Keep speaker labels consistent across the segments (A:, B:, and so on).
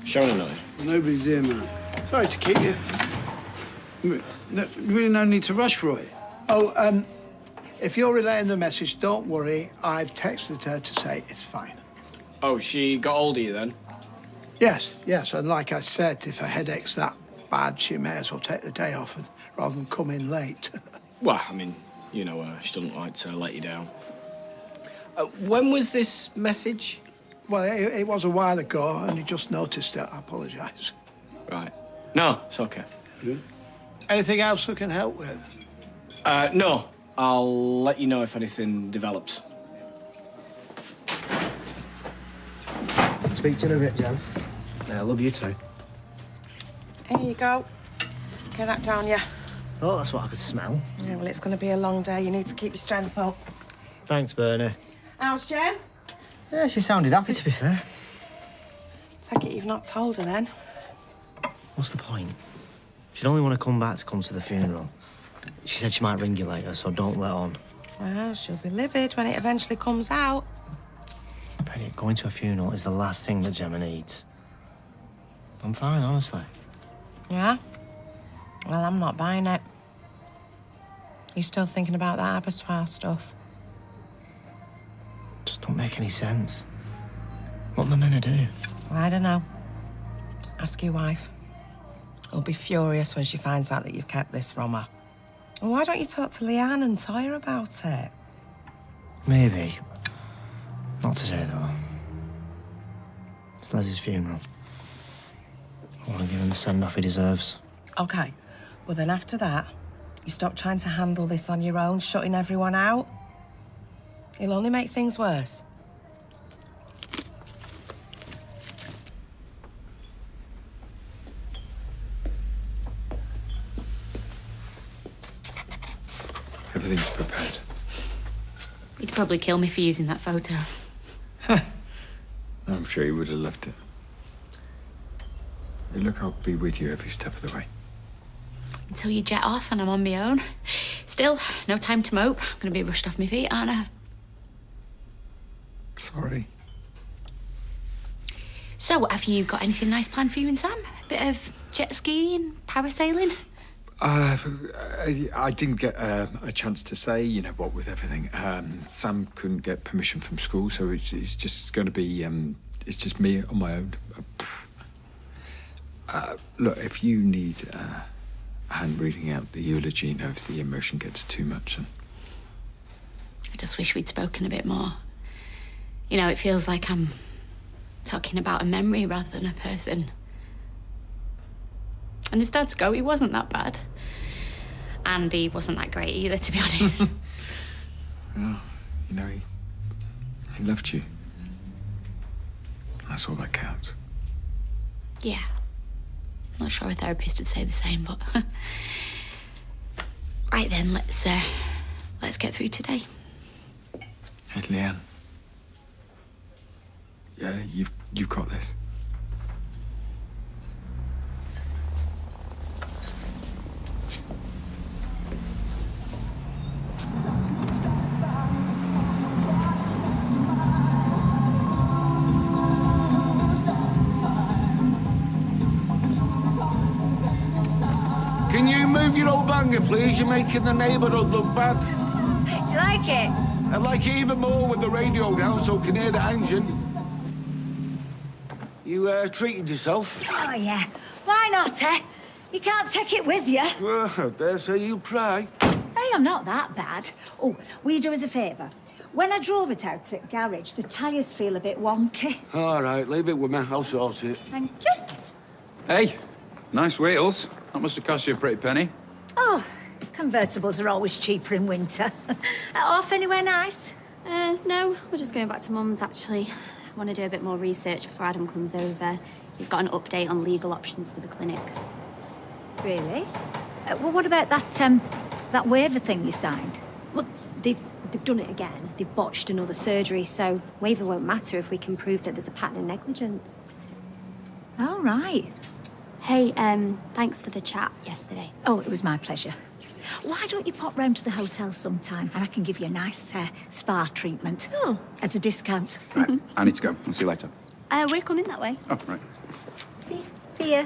A: Showing annoying.
B: Well, nobody's here, man. Sorry to keep you. Really no need to rush, Roy. Oh, if you're relaying the message, don't worry. I've texted her to say it's fine.
A: Oh, she got hold of you then?
B: Yes, and like I said, if her headache's that bad, she may as well take the day off rather than come in late.
A: Well, I mean, you know her. She doesn't like to let you down. When was this message?
B: Well, it was a while ago, and you just noticed it. I apologise.
A: Right. No, it's okay.
B: Anything else I can help with?
A: No. I'll let you know if anything develops.
C: Speak to you in a bit, Jen. I love you too.
D: Here you go. Get that down, yeah.
C: Oh, that's what I could smell.
D: Yeah, well, it's going to be a long day. You need to keep your strength up.
C: Thanks, Bernie.
D: How's Jen?
C: Yeah, she sounded happy, to be fair.
D: Take it you've not told her, then.
C: What's the point? She'd only want to come back to come to the funeral. She said she might ring you later, so don't let on.
D: Well, she'll be livid when it eventually comes out.
C: Bernie, going to a funeral is the last thing that Gemma needs. I'm fine, honestly.
D: Yeah? Well, I'm not buying it. You still thinking about that abattoir stuff?
C: Just don't make any sense. What am I meant to do?
D: I don't know. Ask your wife. She'll be furious when she finds out that you've kept this from her. Well, why don't you talk to Leanne and Toya about it?
C: Maybe. Not today, though. It's Leslie's funeral. I want to give him the send-off he deserves.
D: OK. Well, then after that, you stop trying to handle this on your own, shutting everyone out. It'll only make things worse.
E: Everything's prepared.
F: He'd probably kill me for using that photo.
E: I'm sure he would have loved it. Hey, look, I'll be with you every step of the way.
F: Until you jet off and I'm on my own. Still, no time to mope. I'm going to be rushed off my feet, aren't I?
E: Sorry.
F: So, have you got anything nice planned for you and Sam? A bit of jet skiing, parasailing?
E: I didn't get a chance to say, you know, what with everything. Sam couldn't get permission from school, so it's just going to be, it's just me on my own. Look, if you need a hand reading out the eulogy, you know, if the emotion gets too much.
F: I just wish we'd spoken a bit more. You know, it feels like I'm talking about a memory rather than a person. And his dad's go, he wasn't that bad. And he wasn't that great either, to be honest.
E: Well, you know, he loved you. That's all that counts.
F: Yeah. Not sure a therapist would say the same, but... Right then, let's get through today.
E: Hey, Leanne. Yeah, you've got this.
B: Can you move your old banger, please? You're making the neighbourhood look bad.
G: Do you like it?
B: I like it even more with the radio down so I can hear the engine. You treated yourself?
G: Oh, yeah. Why not, eh? You can't take it with you.
B: Well, I dare say you try.
G: Hey, I'm not that bad. Oh, will you do us a favour? When I drove it out at garage, the tyres feel a bit wonky.
B: All right, leave it with me. I'll sort it.
G: Thank you.
H: Hey, nice wheels. That must have cost you a pretty penny.
G: Oh, convertibles are always cheaper in winter. Off anywhere nice?
I: No, we're just going back to Mum's, actually. I want to do a bit more research before Adam comes over. He's got an update on legal options for the clinic.
G: Really? Well, what about that waiver thing you signed?
I: Well, they've done it again. They've botched another surgery, so waiver won't matter if we can prove that there's a pattern of negligence.
G: All right.
I: Hey, thanks for the chat yesterday.
G: Oh, it was my pleasure. Why don't you pop round to the hotel sometime and I can give you a nice spa treatment.
I: Oh.
G: At a discount.
H: Right, I need to go. I'll see you later.
I: We're coming that way.
H: Oh, right.
G: See ya.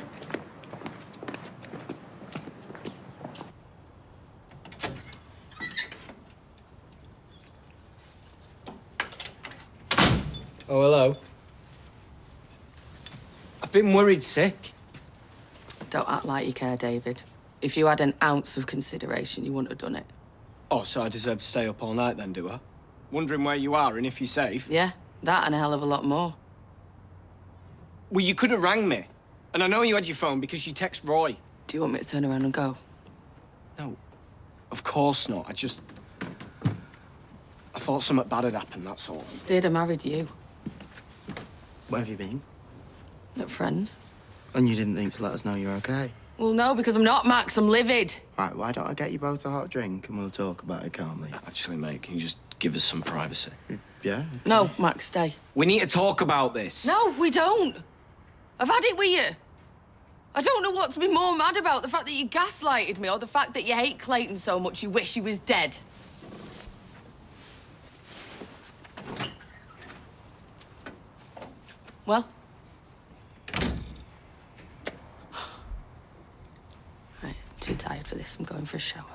A: Oh, hello. I've been worried sick.
J: Don't act like you care, David. If you had an ounce of consideration, you wouldn't have done it.
A: Oh, so I deserve to stay up all night then, do I? Wondering where you are and if you're safe.
J: Yeah, that and a hell of a lot more.
A: Well, you could have rang me. And I know you had your phone because you text Roy.
J: Do you want me to turn around and go?
A: No, of course not. I thought something bad had happened, that's all.
J: Did, I married you.
C: Where have you been?
J: At friends.
C: And you didn't think to let us know you're okay?
J: Well, no, because I'm not, Max. I'm livid.
C: Right, why don't I get you both a hot drink and we'll talk about it calmly?
A: Actually, mate, can you just give us some privacy?
C: Yeah? Okay.
J: No, Max, stay.
A: We need to talk about this.
J: No, we don't. I've had it with you. I don't know what to be more mad about, the fact that you gaslighted me or the fact that you hate Clayton so much you wish he was dead. Well? Right, too tired for this. I'm going for a shower.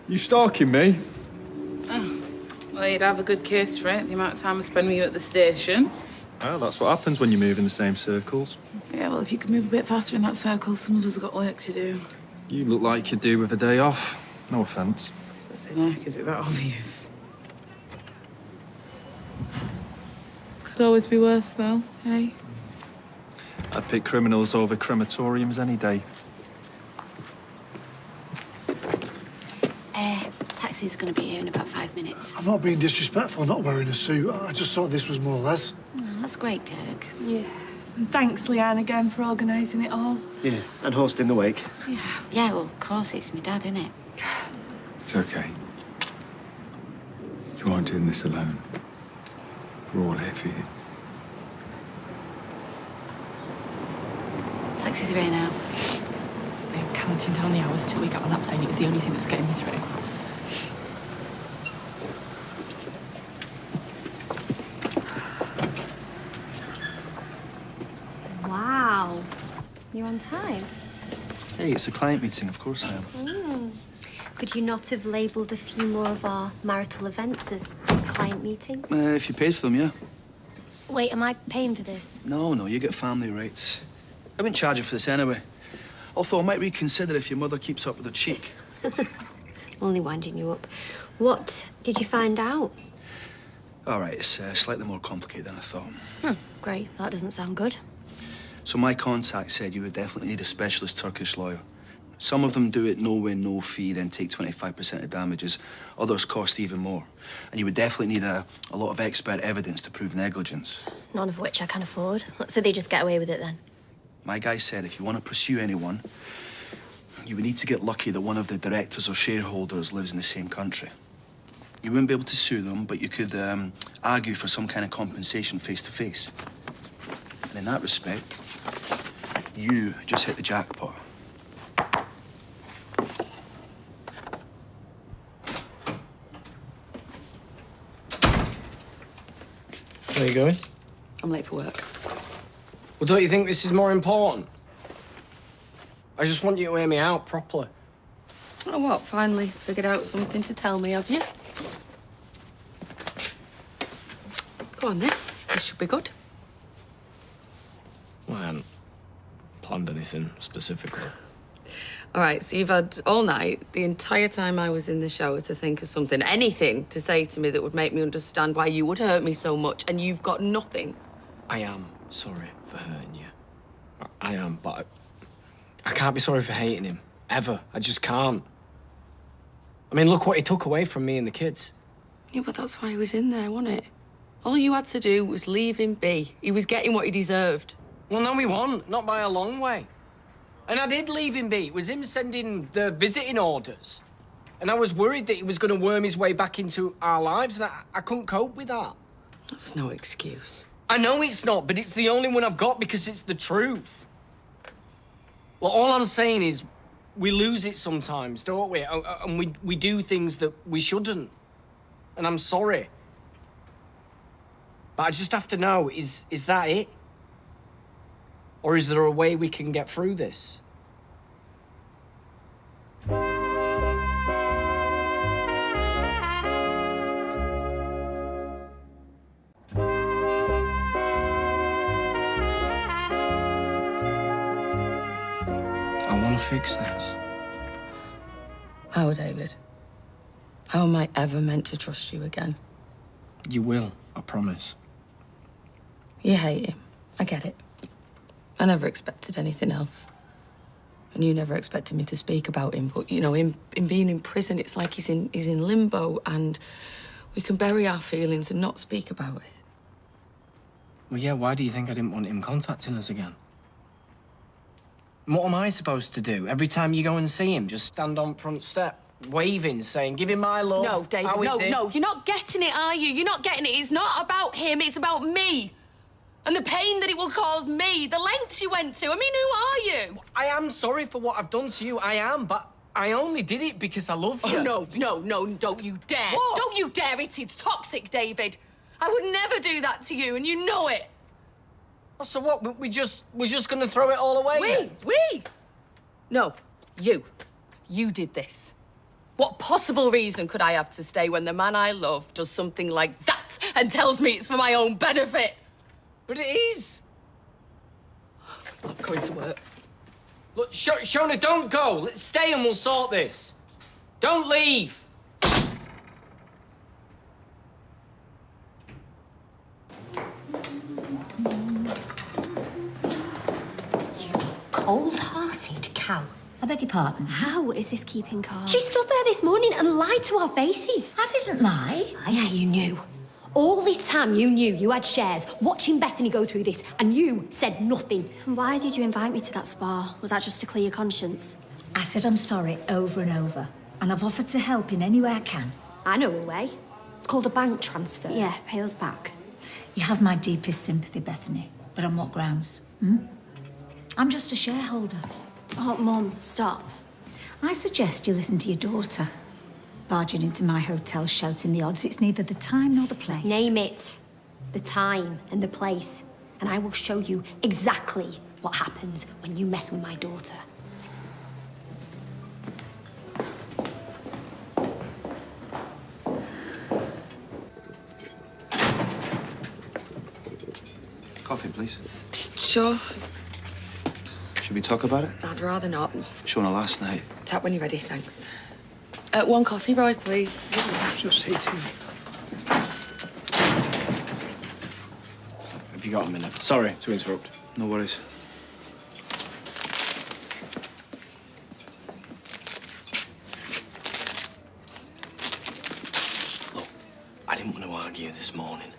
E: You stalking me?
K: Well, you'd have a good case for it, the amount of time I spend with you at the station.
L: Well, that's what happens when you move in the same circles.
K: Yeah, well, if you could move a bit faster in that circle, some of us have got work to do.
L: You look like you do with a day off. No offence.
K: Flipping heck, is it that obvious? Could always be worse, though, hey?
L: I'd pick criminals over crematoriums any day.
F: Taxi's going to be here in about 5 minutes.
M: I'm not being disrespectful, not wearing a suit. I just thought this was more or less.
F: Oh, that's great, Kirk.
K: Yeah. And thanks, Leanne, again for organising it all.
C: Yeah, and hosting the wake.
F: Yeah, well, of course, it's my dad, isn't it?
E: It's okay. You aren't doing this alone. We're all here for you.
F: Taxi's here now.
J: I'm counting down the hours till we get on that plane. It's the only thing that's getting me through.
G: Wow. You on time?
C: Hey, it's a client meeting, of course I am.
G: Could you not have labelled a few more of our marital events as client meetings?
C: If you paid for them, yeah.
G: Wait, am I paying for this?
C: No, you get family rates. I wouldn't charge you for this anyway. Although I might reconsider if your mother keeps up with her cheek.
G: Only winding you up. What did you find out?
C: All right, it's slightly more complicated than I thought.
G: Great, that doesn't sound good.
C: So my contact said you would definitely need a specialist Turkish lawyer. Some of them do it no win, no fee, then take 25% of damages. Others cost even more. And you would definitely need a lot of expert evidence to prove negligence.
G: None of which I can afford. So they just get away with it then?
C: My guy said if you want to pursue anyone, you would need to get lucky that one of the directors or shareholders lives in the same country. You wouldn't be able to sue them, but you could argue for some kind of compensation face to face. And in that respect, you just hit the jackpot.
A: Where are you going?
J: I'm late for work.
A: Well, don't you think this is more important? I just want you to hear me out properly.
J: Oh, what? Finally figured out something to tell me, have you? Go on, then. This should be good.
A: Well, I hadn't planned anything specifically.
J: All right, so you've had all night, the entire time I was in the shower, to think of something, anything to say to me that would make me understand why you would hurt me so much, and you've got nothing.
A: I am sorry for hurting you. I am, but I can't be sorry for hating him. Ever. I just can't. I mean, look what he took away from me and the kids.
J: Yeah, but that's why he was in there, wasn't it? All you had to do was leave him be. He was getting what he deserved.
A: Well, no, he won't. Not by a long way. And I did leave him be. It was him sending the visiting orders. And I was worried that he was going to worm his way back into our lives, and I couldn't cope with that.
J: That's no excuse.
A: I know it's not, but it's the only one I've got because it's the truth. Well, all I'm saying is we lose it sometimes, don't we? And we do things that we shouldn't. And I'm sorry. But I just have to know, is that it? Or is there a way we can get through this? I want to fix this.
J: How, David? How am I ever meant to trust you again?
A: You will, I promise.
J: You hate him. I get it. I never expected anything else. And you never expected me to speak about him. But, you know, him being in prison, it's like he's in limbo, and we can bury our feelings and not speak about it.
A: Well, yeah, why do you think I didn't want him contacting us again? And what am I supposed to do? Every time you go and see him, just stand on front step, waving, saying, give him my love.
J: No, David, no. You're not getting it, are you? You're not getting it. It's not about him, it's about me. And the pain that it will cause me, the lengths you went to. I mean, who are you?
A: I am sorry for what I've done to you, I am, but I only did it because I love you.
J: Oh, no, don't you dare.
A: What?
J: Don't you dare. It's toxic, David. I would never do that to you, and you know it.
A: Oh, so what, we're just gonna throw it all away then?
J: We? No, you. You did this. What possible reason could I have to stay when the man I love does something like that and tells me it's for my own benefit?
A: But it is.
J: I'm going to work.
A: Look, Shona, don't go. Let's stay and we'll sort this. Don't leave.
G: Cold-hearted cow. I beg your pardon.
I: How is this keeping calm?
G: She stood there this morning and lied to our faces. I didn't lie. Yeah, you knew. All this time you knew you had shares, watching Bethany go through this, and you said nothing.
I: Why did you invite me to that spa? Was that just to clear your conscience?
G: I said I'm sorry over and over, and I've offered to help in any way I can.
I: I know a way.
G: It's called a bank transfer.
I: Yeah, pay us back.
G: You have my deepest sympathy, Bethany, but on what grounds? I'm just a shareholder.
I: Oh, Mum, stop.
G: I suggest you listen to your daughter. Barging into my hotel, shouting the odds. It's neither the time nor the place.
I: Name it. The time and the place. And I will show you exactly what happens when you mess with my daughter.
C: Coffee, please.
J: Sure.
C: Should we talk about it?
J: I'd rather not.
C: Shona, last night.
J: Tap when you're ready, thanks. One coffee, Roy, please.
B: Just eating.
A: Have you got a minute? Sorry to interrupt.
C: No worries.
A: Look, I didn't want to argue this morning.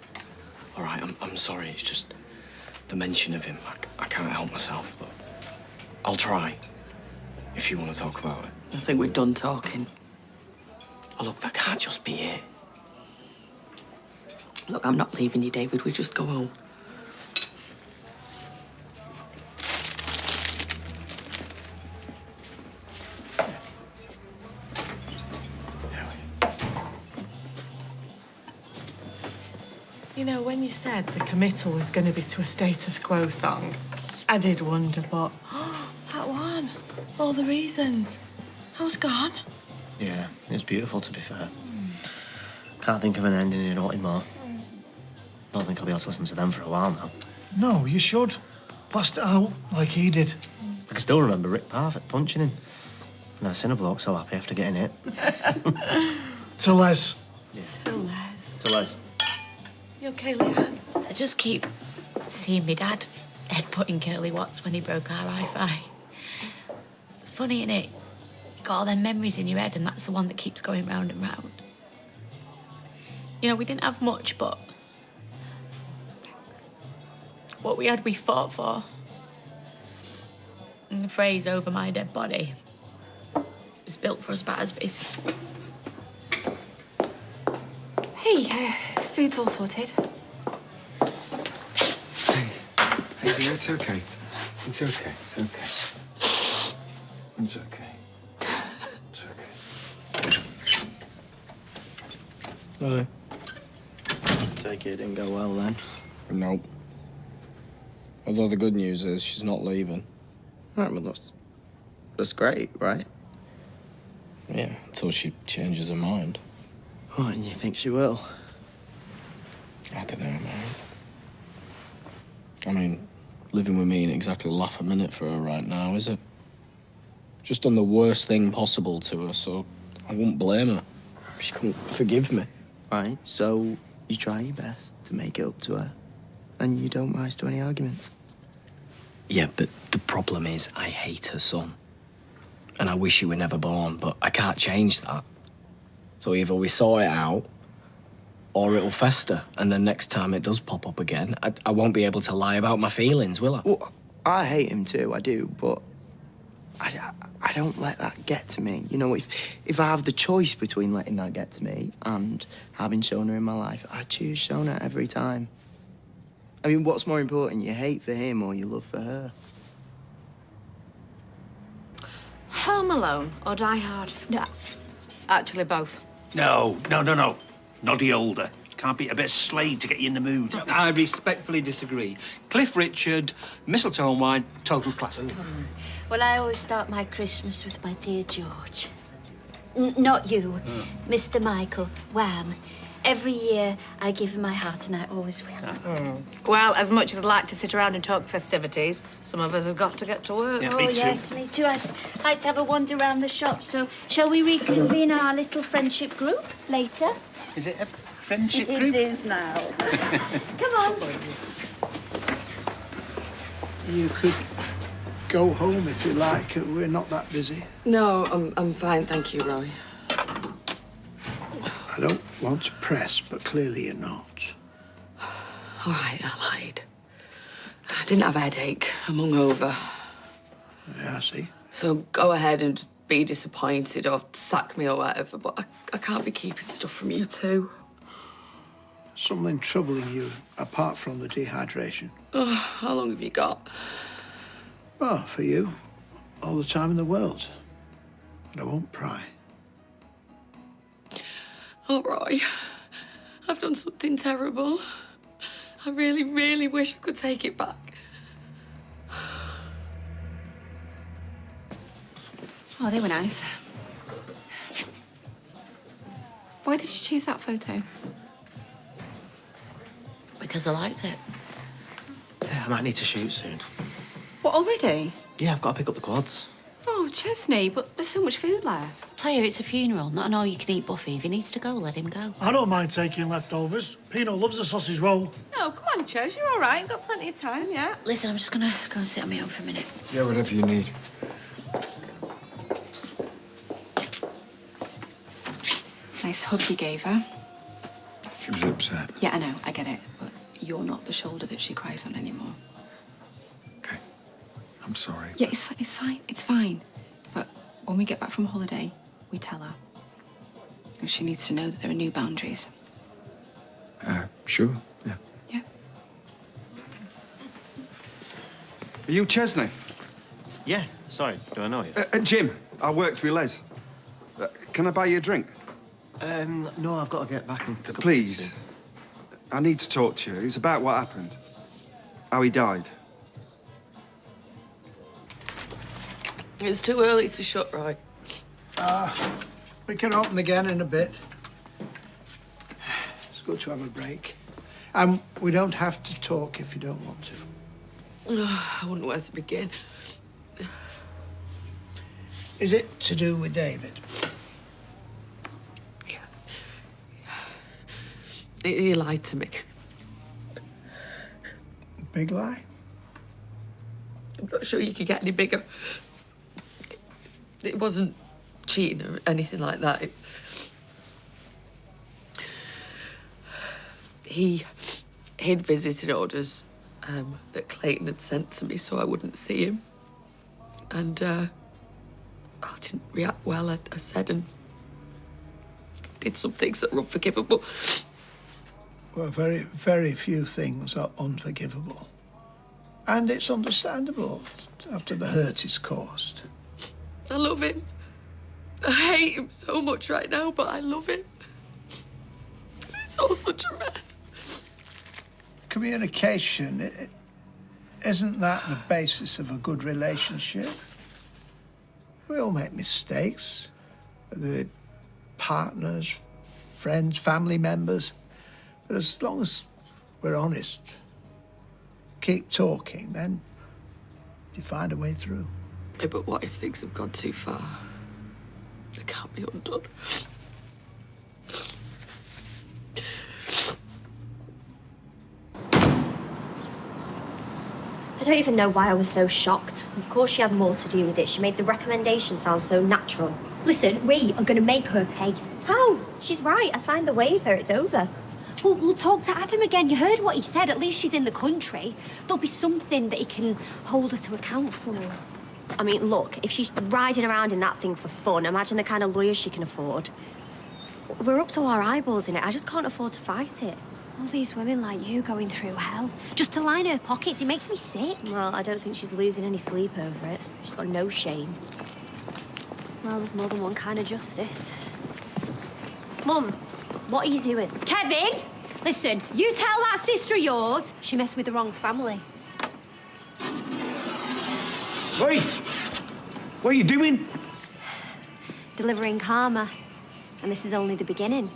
A: All right, I'm sorry. It's just the mention of him. I can't help myself, but I'll try if you want to talk about it.
J: I think we're done talking.
A: Oh, look, that can't just be it.
J: Look, I'm not leaving you, David. We just go home.
N: You know, when you said the committal was going to be to a status quo song, I did wonder, but that one, all the reasons, I was gone.
O: Yeah, it's beautiful, to be fair. Can't think of an ending in it anymore. Don't think I'll be able to listen to them for a while now.
M: No, you should. Blast it out like he did.
O: I can still remember Rick Parfitt punching him. Never seen a bloke so happy after getting hit.
M: To Les.
O: Yeah.
N: To Les.
O: To Les.
N: You okay, Leanne?
F: I just keep seeing me dad headbutting Curly Watts when he broke our Wi-Fi. It's funny, innit? You got all them memories in your head, and that's the one that keeps going round and round. You know, we didn't have much, but what we had, we fought for. And the phrase "over my dead body" was built for us Battersbys.
I: Hey, food's all sorted.
E: It's okay. It's okay. It's okay. It's okay. It's okay.
O: No. Take it didn't go well then.
A: Nope. Although the good news is she's not leaving.
O: Right, well, that's great, right?
A: Yeah, until she changes her mind.
O: Oh, and you think she will?
A: I don't know, mate. I mean, living with me ain't exactly laugh a minute for her right now, is it? Just done the worst thing possible to her, so I wouldn't blame her. She couldn't forgive me.
O: Right, so you try your best to make it up to her, and you don't rise to any arguments.
A: Yeah, but the problem is I hate her son. And I wish he were never born, but I can't change that. So either we sort it out, or it'll fester, and then next time it does pop up again, I won't be able to lie about my feelings, will I?
O: Well, I hate him too, I do, but I don't let that get to me. You know, if I have the choice between letting that get to me and having Shona in my life, I choose Shona every time. I mean, what's more important, your hate for him or your love for her?
P: Home Alone or Die Hard? No, actually both.
Q: No. Noddy older. Can't beat a bit of Slade to get you in the mood.
R: I respectfully disagree. Cliff Richard, mistletoe and wine, total classic.
S: Well, I always start my Christmas with my dear George. Not you, Mr. Michael, Wham. Every year I give him my heart and I always will.
P: Well, as much as I'd like to sit around and talk festivities, some of us have got to get to work.
Q: Yeah,
S: Oh,
Q: me too.
S: yes, me too. I'd like to have a wander around the shop, so shall we reconvene our little friendship group later?
Q: Is it a friendship
S: It
Q: group?
S: is now. Come on.
B: You could go home if you like. We're not that busy.
J: No, I'm fine, thank you, Roy.
B: I don't want to press, but clearly you're not.
J: All right, I lied. I didn't have a headache. I'm hungover.
B: Yeah, I see.
J: So go ahead and be disappointed or sack me or whatever, but I can't be keeping stuff from you too.
B: Something troubling you apart from the dehydration?
J: Oh, how long have you got?
B: Well, for you, all the time in the world. But I won't pry.
J: Oh, Roy, I've done something terrible. I really, really wish I could take it back.
T: Oh, they were nice. Why did you choose that photo?
F: Because I liked it.
O: Yeah, I might need to shoot soon.
T: What, already?
O: Yeah, I've got to pick up the quads.
T: Oh, Chesney, but there's so much food left.
F: Tell you, it's a funeral, not an all-you-can-eat buffet. If he needs to go, let him go.
M: I don't mind taking leftovers. Pino loves a sausage roll.
N: No, come on, Ches, you're all right. You've got plenty of time, yeah?
F: Listen, I'm just gonna go and sit on my own for a minute.
E: Yeah, whatever you need.
T: Nice hug you gave her.
E: She was upset.
T: Yeah, I know, I get it. But you're not the shoulder that she cries on anymore.
E: I'm sorry.
T: Yeah, it's fine. But when we get back from holiday, we tell her. And she needs to know that there are new boundaries.
E: Sure, yeah.
T: Yeah.
U: Are you Chesney?
O: Yeah, sorry, do I know you?
U: Jim, I worked with Les. Can I buy you a drink?
O: No, I've got to get back and pick up
U: Please. I need to talk to you. It's about what happened. How he died.
J: It's too early to shut, Roy.
B: We can open again in a bit. It's good to have a break. And we don't have to talk if you don't want to.
J: I wouldn't know where to begin.
B: Is it to do with David?
J: He lied to me.
B: Big lie?
J: I'm not sure you could get any bigger. It wasn't cheating or anything like that. He'd visited orders that Clayton had sent to me so I wouldn't see him. And I didn't react well, I said, and did some things that were unforgivable.
B: Well, very, very few things are unforgivable. And it's understandable after the hurt he's caused.
J: I love him. I hate him so much right now, but I love him. It's all such a mess.
B: Communication, isn't that the basis of a good relationship? We all make mistakes, whether we're partners, friends, family members. But as long as we're honest, keep talking, then you find a way through.
J: Yeah, but what if things have gone too far? They can't be undone.
G: I don't even know why I was so shocked. Of course she had more to do with it. She made the recommendation sound so natural. Listen, we are going to make her pay. How? She's right. I signed the waiver. It's over. Well, we'll talk to Adam again. You heard what he said. At least she's in the country. There'll be something that he can hold her to account for. I mean, look, if she's riding around in that thing for fun, imagine the kind of lawyer she can afford. We're up to our eyeballs in it. I just can't afford to fight it. All these women like you going through hell. Just to line her pockets, it makes me sick. Well, I don't think she's losing any sleep over it. She's got no shame. Well, there's more than one kind of justice. Mum, what are you doing? Kevin! Listen, you tell that sister of yours she messed with the wrong family.
Q: Wait! What are you doing?
G: Delivering karma. And this is only the beginning.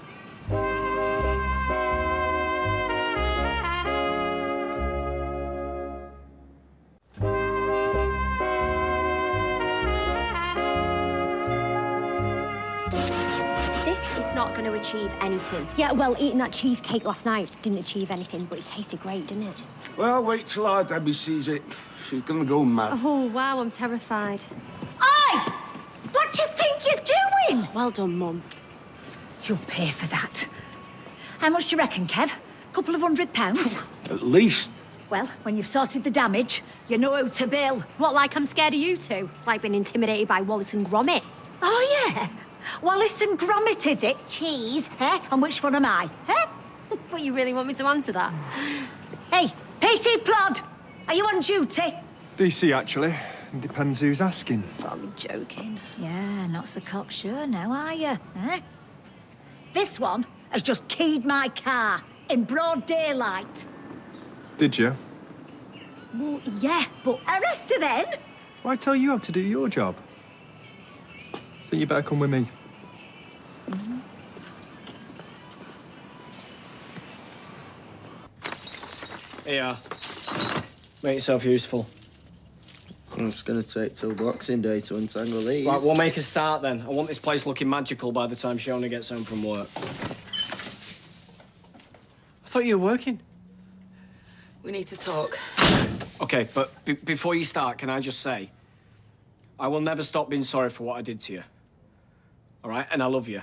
G: Not going to achieve anything. Yeah, well, eating that cheesecake last night didn't achieve anything, but it tasted great, didn't it?
Q: Well, wait till our Debbie sees it. She's gonna go mad.
G: Oh, wow, I'm terrified.
D: Oi! What do you think you're doing?
G: Well done, Mum.
D: You'll pay for that. How much do you reckon, Kev? Couple of £100?
Q: At least.
D: Well, when you've sorted the damage, you know who to bill.
G: What, like I'm scared of you two? It's like being intimidated by Wallace and Gromit.
D: Oh, yeah? Wallace and Gromit, is it? Cheese, eh? And which one am I, eh?
G: But you really want me to answer that?
D: Hey, PC Plod, are you on duty?
U: DC, actually. It depends who's asking.
G: I'm joking.
D: Yeah, not so cocksure now, are you, eh? This one has just keyed my car in broad daylight.
U: Did you?
D: Well, yeah, but arrest her then.
U: Why tell you how to do your job? Think you better come with me.
A: Here. Make yourself useful.
O: I'm just going to take till Boxing Day to untangle these.
A: Right, we'll make a start then. I want this place looking magical by the time Shona gets home from work. I thought you were working.
J: We need to talk.
A: OK, but before you start, can I just say, I will never stop being sorry for what I did to you. All right? And I love you.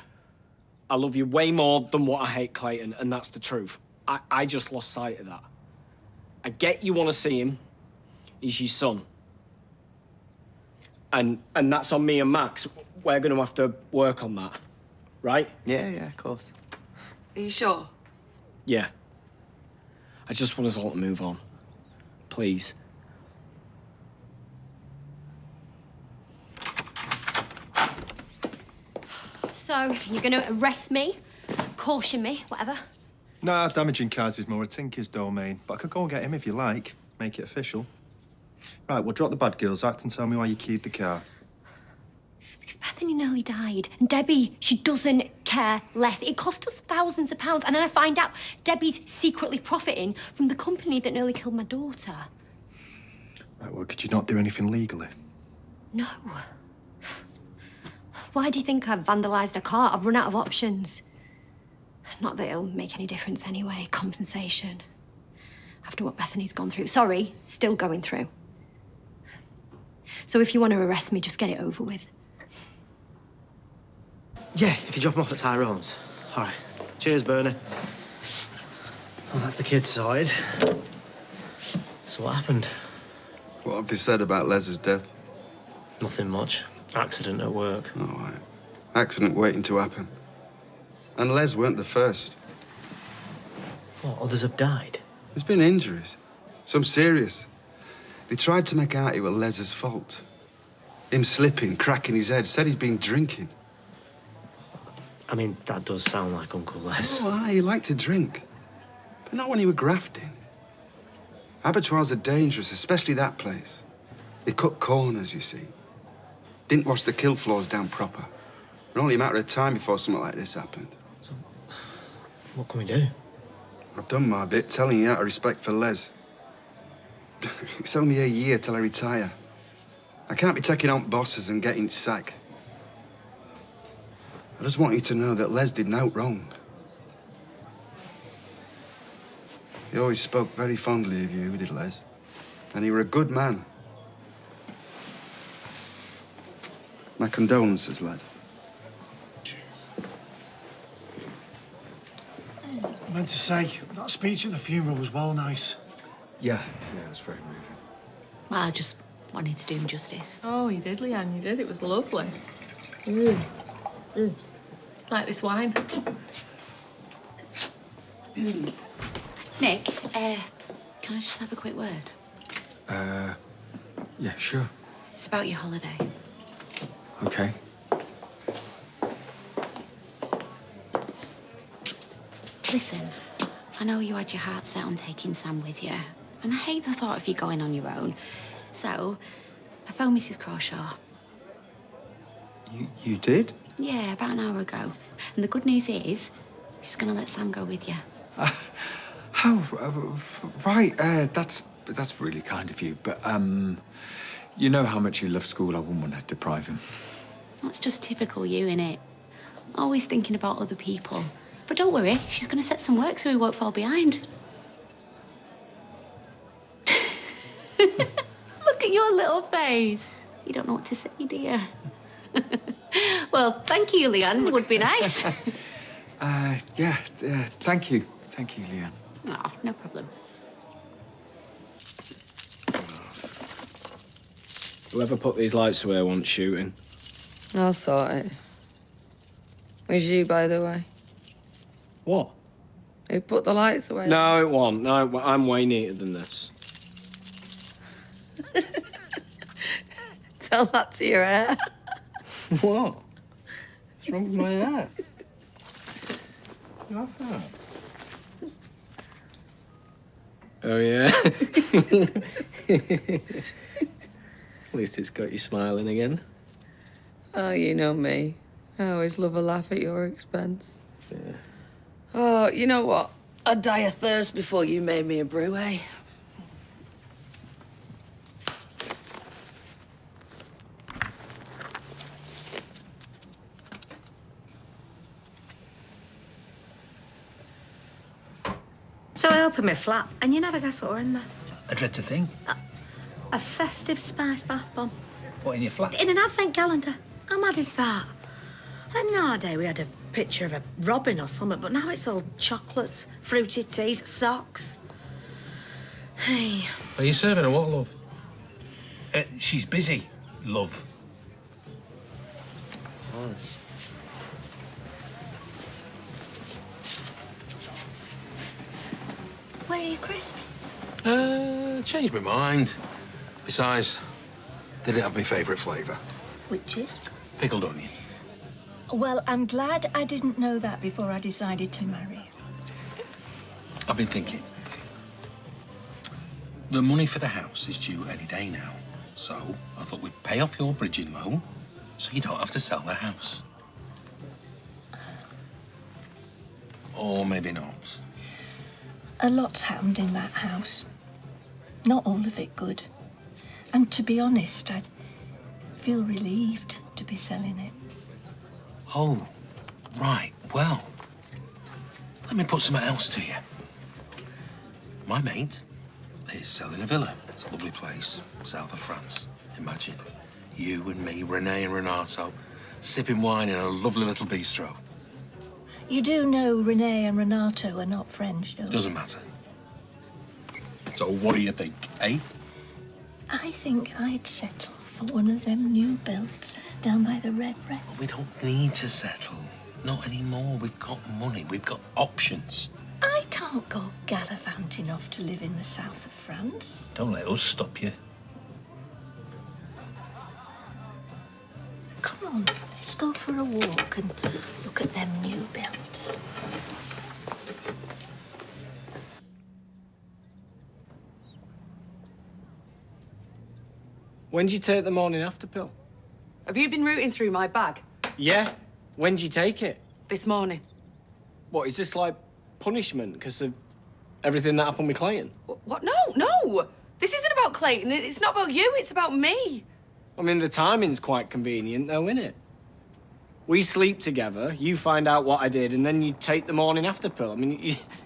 A: I love you way more than what I hate Clayton, and that's the truth. I just lost sight of that. I get you want to see him. He's your son. And that's on me and Max. We're going to have to work on that, right?
O: Yeah, of course.
J: Are you sure?
A: Yeah. I just want us all to move on. Please.
G: So, you're going to arrest me, caution me, whatever?
U: Nah, damaging cars is more a tinker's domain, but I could go and get him if you like. Make it official. Right, well, drop the bad girls act and tell me why you keyed the car.
G: Because Bethany nearly died, and Debbie, she doesn't care less. It cost us thousands of pounds, and then I find out Debbie's secretly profiting from the company that nearly killed my daughter.
U: Right, well, could you not do anything legally?
G: No. Why do you think I've vandalised a car? I've run out of options. Not that it'll make any difference anyway. Compensation. After what Bethany's gone through. Sorry, still going through. So if you want to arrest me, just get it over with.
V: Yeah, if you drop him off at Tyrone's. All right. Cheers, Bernie. Well, that's the kid's side. So what happened?
U: What have they said about Les's death?
V: Nothing much. Accident at work.
U: All right. Accident waiting to happen. And Les weren't the first.
V: What, others have died?
U: There's been injuries. Some serious.
H: They tried to make out it was Les's fault. Him slipping, cracking his head, said he'd been drinking.
V: I mean, that does sound like Uncle Les.
H: Oh, aye, he liked to drink. But not when he were grafting. Abattoirs are dangerous, especially that place. They cut corners, you see. Didn't wash the kill floors down proper. It's only a matter of time before something like this happened.
V: So, what can we do?
H: I've done my bit, telling you out of respect for Les. It's only a year till I retire. I can't be taking on bosses and getting sacked. I just want you to know that Les did no wrong. He always spoke very fondly of you, did Les. And you were a good man. My condolences, lad.
M: Cheers. I meant to say, that speech at the funeral was well nice.
E: Yeah, it was very moving.
F: Well, I just wanted to do him justice.
N: Oh, you did, Leanne, you did. It was lovely. Like this wine.
F: Nick, can I just have a quick word?
E: Yeah, sure.
F: It's about your holiday.
E: Okay.
F: Listen, I know you had your heart set on taking Sam with you, and I hate the thought of you going on your own. So, I phoned Mrs. Crawshaw.
E: You did?
F: Yeah, about an hour ago. And the good news is, she's gonna let Sam go with you.
E: Right. That's really kind of you. But you know how much you love school. I wouldn't want to deprive him.
F: That's just typical you, innit? Always thinking about other people. But don't worry, she's gonna set some work so he won't fall behind. Look at your little face. You don't know what to say, do you? Well, thank you, Leanne. Would be nice.
E: Yeah. Thank you. Thank you, Leanne.
F: Oh, no problem.
A: Whoever put these lights away wants shooting.
J: I'll sort it. Was you, by the way?
A: What?
J: Who put the lights away?
A: No, it won't. No, I'm way neater than this.
J: Tell that to your hair.
A: What? What's wrong with my hair? You laugh at? Oh, yeah? At least it's got you smiling again.
J: Oh, you know me. I always love a laugh at your expense.
A: Yeah.
J: Oh, you know what? I'd die of thirst before you made me a brew, eh?
D: So I opened my flat, and you never guess what were in there.
Q: I dread to think.
D: A festive spice bath bomb.
Q: What, in your flat?
D: In an advent calendar. How mad is that? I had no idea we had a picture of a robin or something, but now it's all chocolates, fruity teas, socks. Hey.
Q: Are you serving her what, love? She's busy, love.
D: Where are your crisps?
L: Changed my mind. Besides, they didn't have my favourite flavour.
D: Which is?
L: Pickled onion.
D: Well, I'm glad I didn't know that before I decided to marry.
L: I've been thinking. The money for the house is due any day now. So I thought we'd pay off your bridging loan so you don't have to sell the house. Or maybe not.
D: A lot's happened in that house. Not all of it good. And to be honest, I'd feel relieved to be selling it.
L: Oh, right. Well, let me put something else to you. My mate is selling a villa. It's a lovely place, south of France. Imagine you and me, Renee and Renato, sipping wine in a lovely little bistro.
D: You do know Renee and Renato are not French, don't you?
L: Doesn't matter. So what do you think, eh?
D: I think I'd settle for one of them new builds down by the Red Wreck.
L: We don't need to settle. Not anymore. We've got money. We've got options.
D: I can't go gallivanting off to live in the south of France.
Q: Don't let us stop you.
D: Come on, let's go for a walk and look at them new builds.
A: When'd you take the morning after pill?
J: Have you been rooting through my bag?
A: Yeah. When'd you take it?
J: This morning.
A: What, is this like punishment because of everything that happened with Clayton?
J: What? No! This isn't about Clayton. It's not about you. It's about me.
A: I mean, the timing's quite convenient, though, isn't it? We sleep together, you find out what I did, and then you take the morning after pill. I mean,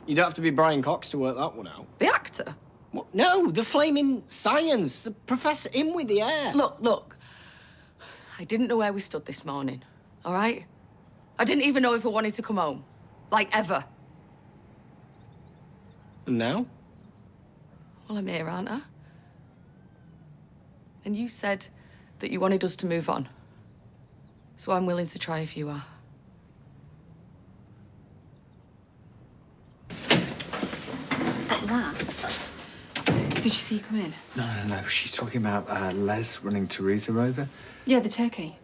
A: you don't have to be Brian Cox to work that one out.
J: The actor?
A: What? No, the flaming science. The professor in with the air.
J: Look. I didn't know where we stood this morning, all right? I didn't even know if I wanted to come home. Like, ever.
A: And now?
J: Well, I'm here, aren't I? And you said that you wanted us to move on. So I'm willing to try if you are.
T: At last. Did you see you come in?
E: No. She's talking about Les running Teresa over.
T: Yeah, the turkey.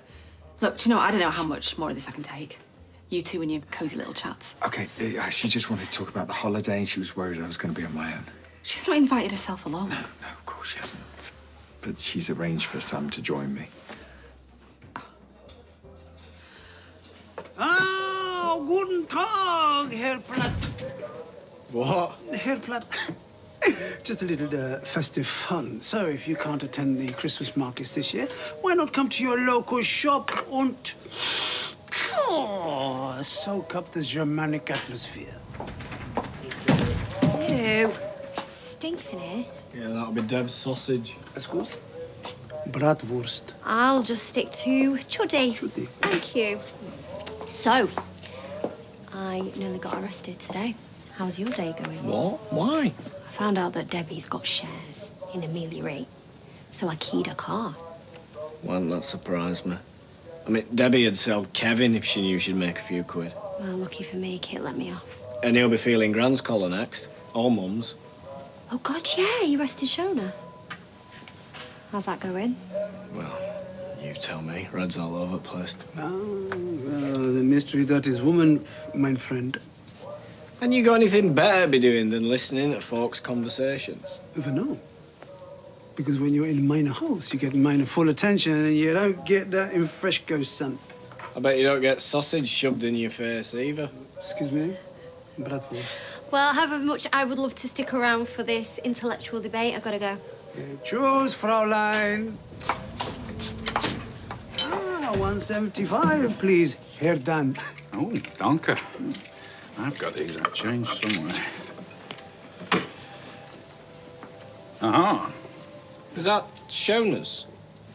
T: Look, do you know, I don't know how much more of this I can take. You two and your cosy little chats.
E: Okay, she just wanted to talk about the holiday and she was worried I was going to be on my own.
T: She's not invited herself along.
E: No, of course she hasn't. But she's arranged for Sam to join me.
C: Ah, guten Tag, Herr Platt.
A: What?
C: Herr Platt. Just a little festive fun. So, if you can't attend the Christmas markets this year, why not come to your local shop and soak up the Germanic atmosphere?
G: Ew. Stinks in here.
A: Yeah, that'll be Dev's sausage.
C: Excuse? Bratwurst.
G: I'll just stick to chuddy.
C: Chuddy.
G: Thank you. So, I nearly got arrested today. How's your day going?
A: What? Why?
G: I found out that Debbie's got shares in Amelia Ray, so I keyed her car.
A: Wouldn't that surprise me? I mean, Debbie would sell Kevin if she knew she'd make a few quid.
G: Well, lucky for me, Kit let me off.
A: And he'll be feeling Gran's collar next. Or Mum's.
G: Oh, God, yeah, you arrested Shona. How's that going?
A: Well, you tell me. Red's all over the place.
C: The mystery that is woman, my friend.
A: And you got anything better to be doing than listening to folks' conversations?
C: Never know. Because when you're in minor house, you get minor full attention and you don't get that in Freshco, son.
A: I bet you don't get sausage shoved in your face either.
C: Excuse me? Bratwurst.
G: Well, however much I would love to stick around for this intellectual debate, I've got to go.
C: Choose, Fraulein. 175, please. Herr Dan.
Q: Oh, danke. I've got the exact change somewhere. Aha.
A: Is that Shona's?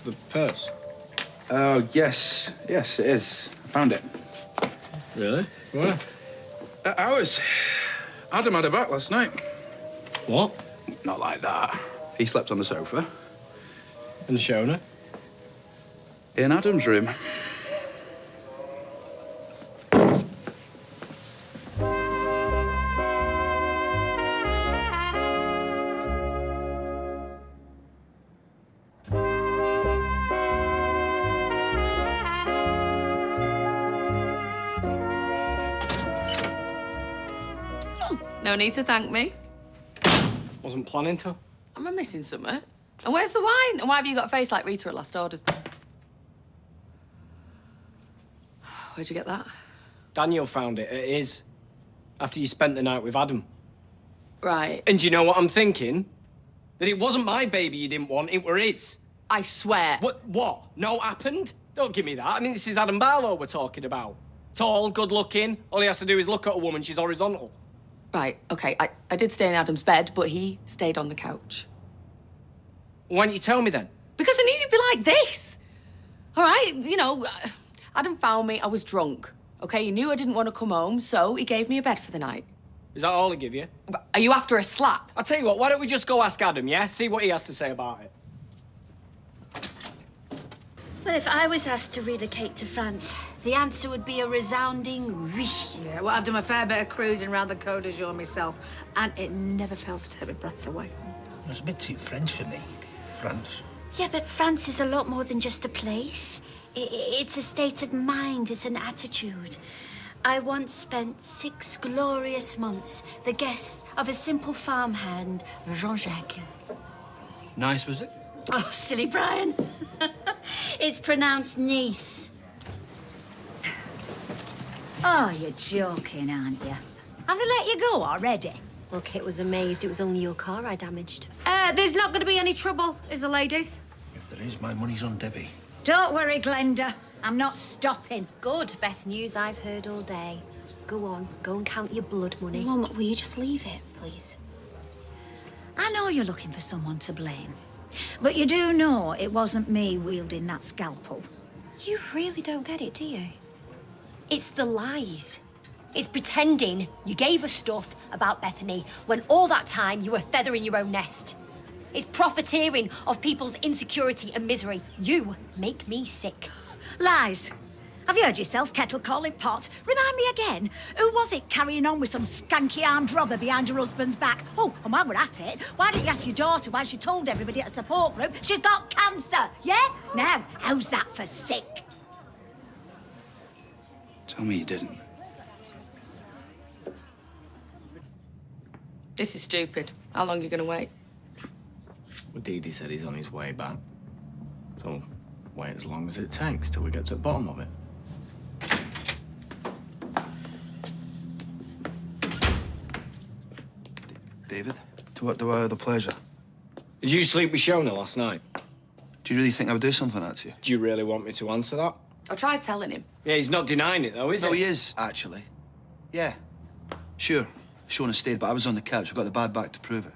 A: The purse?
Q: Oh, yes. Yes, it is. I found it.
A: Really? Where?
Q: Ours. Adam had a back last night.
A: What?
Q: Not like that. He slept on the sofa.
A: And Shona?
Q: In Adam's room.
J: No need to thank me.
A: Wasn't planning to.
J: Am I missing something? And where's the wine? And why have you got a face like Rita at Last Orders? Where'd you get that?
A: Daniel found it at his. After you spent the night with Adam.
J: Right.
A: And you know what I'm thinking? That it wasn't my baby you didn't want, it were his.
J: I swear.
A: What? No happened? Don't give me that. I mean, this is Adam Barlow we're talking about. Tall, good-looking. All he has to do is look at a woman, she's horizontal.
J: Right, okay. I did stay in Adam's bed, but he stayed on the couch.
A: Why didn't you tell me then?
J: Because I knew you'd be like this. All right, you know, Adam found me. I was drunk. Okay, he knew I didn't want to come home, so he gave me a bed for the night.
A: Is that all he give you?
J: Are you after a slap?
A: I'll tell you what, why don't we just go ask Adam, yeah? See what he has to say about it.
S: Well, if I was asked to relocate to France, the answer would be a resounding oui.
D: Yeah, well, I've done a fair bit of cruising around the Côte d'Azur myself, and it never fails to take my breath away.
L: It's a bit too French for me. France.
S: Yeah, but France is a lot more than just a place. It's a state of mind, it's an attitude. I once spent 6 glorious months the guest of a simple farmhand, Jean-Jacques.
R: Nice, was it?
S: Oh, silly Brian. It's pronounced Nice.
I: Oh, you're joking, aren't you? Have they let you go already?
G: Well, Kit was amazed it was only your car I damaged.
I: There's not going to be any trouble, is there, ladies?
L: If there is, my money's on Debbie.
I: Don't worry, Glenda. I'm not stopping.
G: Good. Best news I've heard all day. Go on, go and count your blood money.
I: Mum, will you just leave it, please? I know you're looking for someone to blame. But you do know it wasn't me wielding that scalpel.
G: You really don't get it, do you? It's the lies. It's pretending you gave us stuff about Bethany when all that time you were feathering your own nest. It's profiteering off people's insecurity and misery. You make me sick.
I: Lies. Have you heard yourself, kettle calling pot? Remind me again, who was it carrying on with some skanky-armed robber behind her husband's back? Oh, and while we're at it, why don't you ask your daughter why she told everybody at a support group she's got cancer, yeah? Now, how's that for sick?
H: Tell me you didn't.
J: This is stupid. How long are you going to wait?
A: Well, Dee Dee said he's on his way back. So wait as long as it takes till we get to the bottom of it.
H: David, to what do I owe the pleasure?
A: Did you sleep with Shona last night?
H: Do you really think I would do something like that to you?
A: Do you really want me to answer that?
J: I tried telling him.
A: Yeah, he's not denying it, though, is he?
H: No, he is, actually. Yeah. Sure, Shona stayed, but I was on the couch. I've got the bad back to prove it.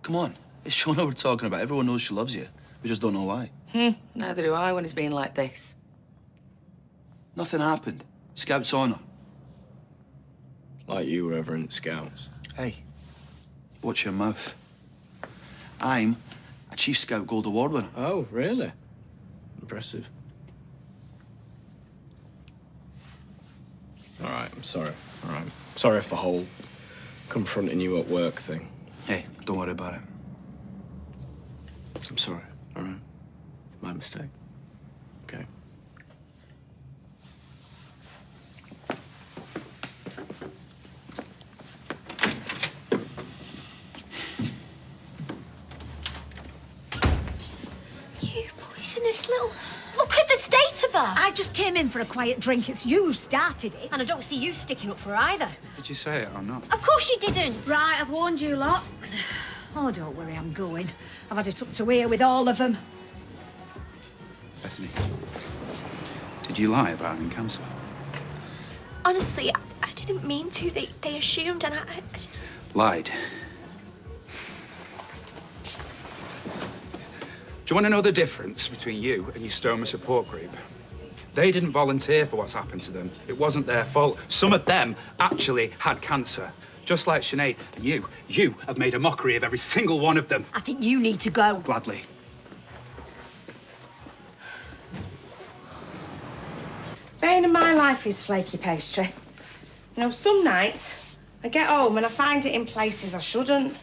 H: Come on. It's Shona we're talking about. Everyone knows she loves you. We just don't know why.
J: Neither do I when he's being like this.
H: Nothing happened. Scout's honour.
A: Like you, Reverend Scouts.
H: Hey, watch your mouth. I'm a Chief Scout Gold Award winner.
A: Oh, really? Impressive. All right, I'm sorry. All right. Sorry for the whole confronting you at work thing.
H: Hey, don't worry about it.
A: I'm sorry, all right? My mistake. Okay.
G: You poisonous little... Look at the state of her!
I: I just came in for a quiet drink. It's you who started it.
G: And I don't see you sticking up for her either.
H: Did you say it or not?
G: Of course you didn't.
I: Right, I've warned you lot. Oh, don't worry, I'm going. I've had it up to here with all of them.
H: Bethany, did you lie about having cancer?
G: Honestly, I didn't mean to. They assumed, and I just...
H: Lied. Do you want to know the difference between you and your Stoma support group? They didn't volunteer for what's happened to them. It wasn't their fault. Some of them actually had cancer. Just like Sinead. And you have made a mockery of every single one of them.
I: I think you need to go.
H: Gladly.
K: Bane of my life is flaky pastry. You know, some nights I get home and I find it in places I shouldn't.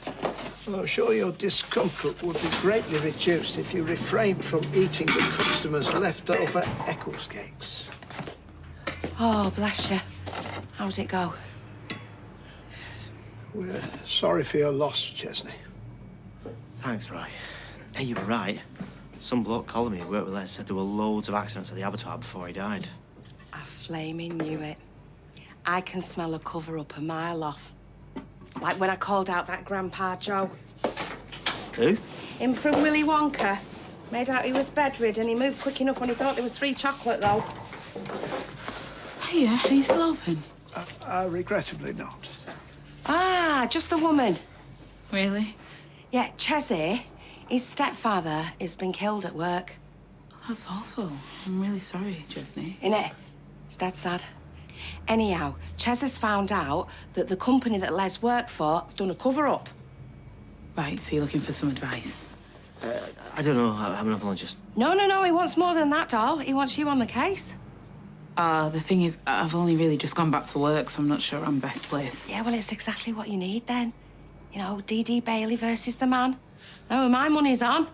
B: Well, I'm sure your discomfort would be greatly reduced if you refrained from eating the customers' leftover Eccles cakes.
K: Oh, bless you. How's it go?
B: We're sorry for your loss, Chesney.
V: Thanks, Roy. Hey, you were right. Some bloke calling me who worked with Les said there were loads of accidents at the abattoir before he died.
K: I flaming knew it. I can smell a cover-up a mile off. Like when I called out that Grandpa Joe.
V: Who?
K: Him from Willy Wonka. Made out he was bedridden. He moved quick enough when he thought there was free chocolate, though.
C: Hiya, are you still open?
B: Regrettably not.
K: Ah, just the woman.
C: Really?
K: Yeah, Chessie, his stepfather, has been killed at work.
C: That's awful. I'm really sorry, Chesney.
K: Innit? It's dead sad. Anyhow, Ches has found out that the company that Les worked for have done a cover-up.
C: Right, so you're looking for some advice?
V: I don't know. I'm not going to just...
K: No, he wants more than that, doll. He wants you on the case.
C: The thing is, I've only really just gone back to work, so I'm not sure I'm best placed.
K: Yeah, well, it's exactly what you need, then. You know, D.D. Bailey versus the man. Know who my money's on.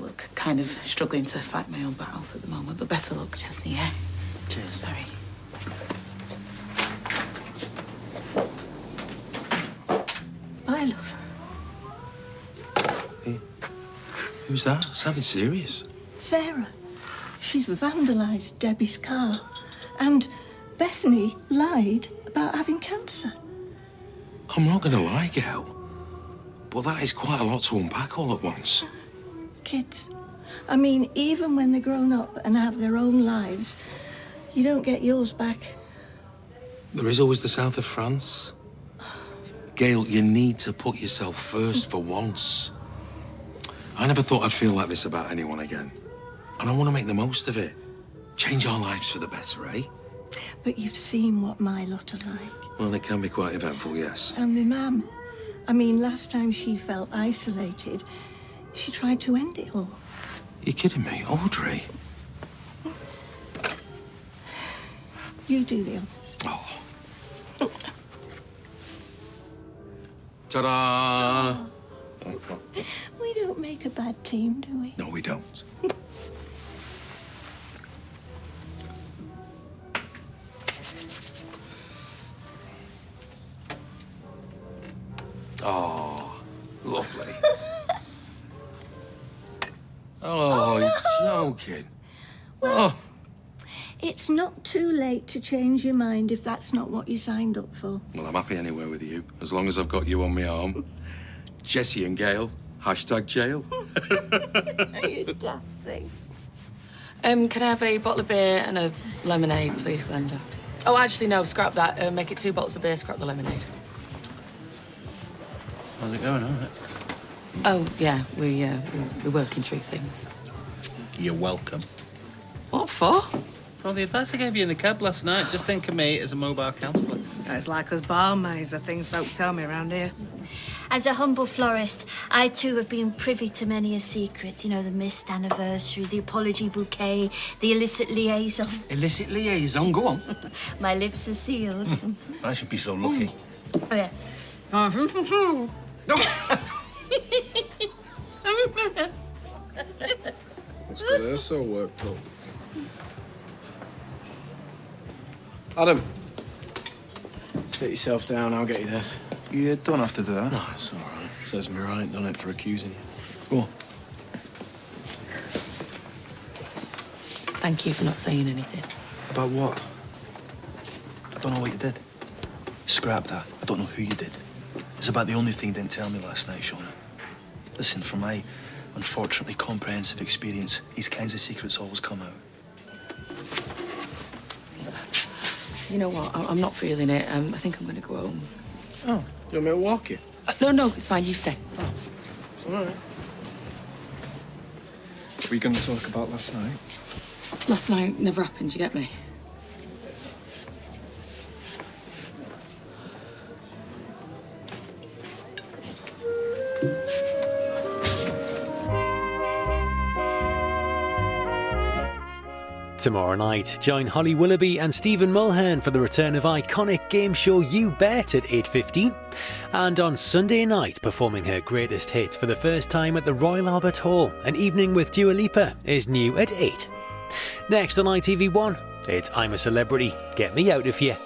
O: Look, kind of struggling to fight my own battles at the moment, but better luck, Chesney, yeah?
L: Cheers.
O: Sorry. Bye, love.
L: Hey, who's that? Sounded serious.
P: Sarah. She's vandalised Debbie's car. And Bethany lied about having cancer.
L: I'm not going to lie, girl. But that is quite a lot to unpack all at once.
P: Kids. I mean, even when they're grown up and have their own lives, you don't get yours back.
L: There is always the south of France. Gail, you need to put yourself first for once. I never thought I'd feel like this about anyone again. And I want to make the most of it. Change our lives for the better, eh?
P: But you've seen what my lot are like.
L: Well, it can be quite eventful, yes.
P: And my mum. I mean, last time she felt isolated, she tried to end it all.
L: You're kidding me, Audrey?
P: You do the honours.
L: Oh. Ta-da!
P: We don't make a bad team, do we?
L: No, we don't. Oh, lovely. Oh, you're joking.
P: Well, it's not too late to change your mind if that's not what you signed up for.
L: Well, I'm happy anywhere with you, as long as I've got you on my arm. Jessie and Gail, #jail.
P: You daft thing.
J: Can I have a bottle of beer and a lemonade, please, Glenda? Oh, actually, no, scrap that. Make it 2 bottles of beer, scrap the lemonade.
V: How's it going, all right?
J: Oh, yeah, we're working through things.
V: You're welcome.
J: What for?
V: Well, the advice I gave you in the cab last night, just think of me as a mobile counsellor.
D: It's like us barmaids, the things folk tell me around here.
S: As a humble florist, I too have been privy to many a secret. You know, the missed anniversary, the apology bouquet, the illicit liaison.
R: Illicit liaison, go on.
S: My lips are sealed.
L: I should be so lucky.
S: Oh, yeah.
A: Let's get her so worked up. Adam, sit yourself down, I'll get you this.
U: You don't have to do that.
A: No, it's all right. Says me right, done it for accusing you. Go on.
J: Thank you for not saying anything.
U: About what? I don't know what you did. Scrap that. I don't know who you did. It's about the only thing you didn't tell me last night, Shona. Listen, from my unfortunately comprehensive experience, these kinds of secrets always come out.
J: You know what? I'm not feeling it. I think I'm going to go home.
A: Oh, do you want me to walk you?
J: No, it's fine. You stay.
A: Oh, all right.
E: What were you going to talk about last night?
J: Last night never happened, you get me?
W: Tomorrow night, join Holly Willoughby and Stephen Mulhern for the return of iconic game show You Bet at 8:15. And on Sunday night, performing her greatest hits for the first time at the Royal Albert Hall, An Evening with Dua Lipa is new at 8. Next on ITV1, it's I'm a Celebrity, Get Me Out of Here.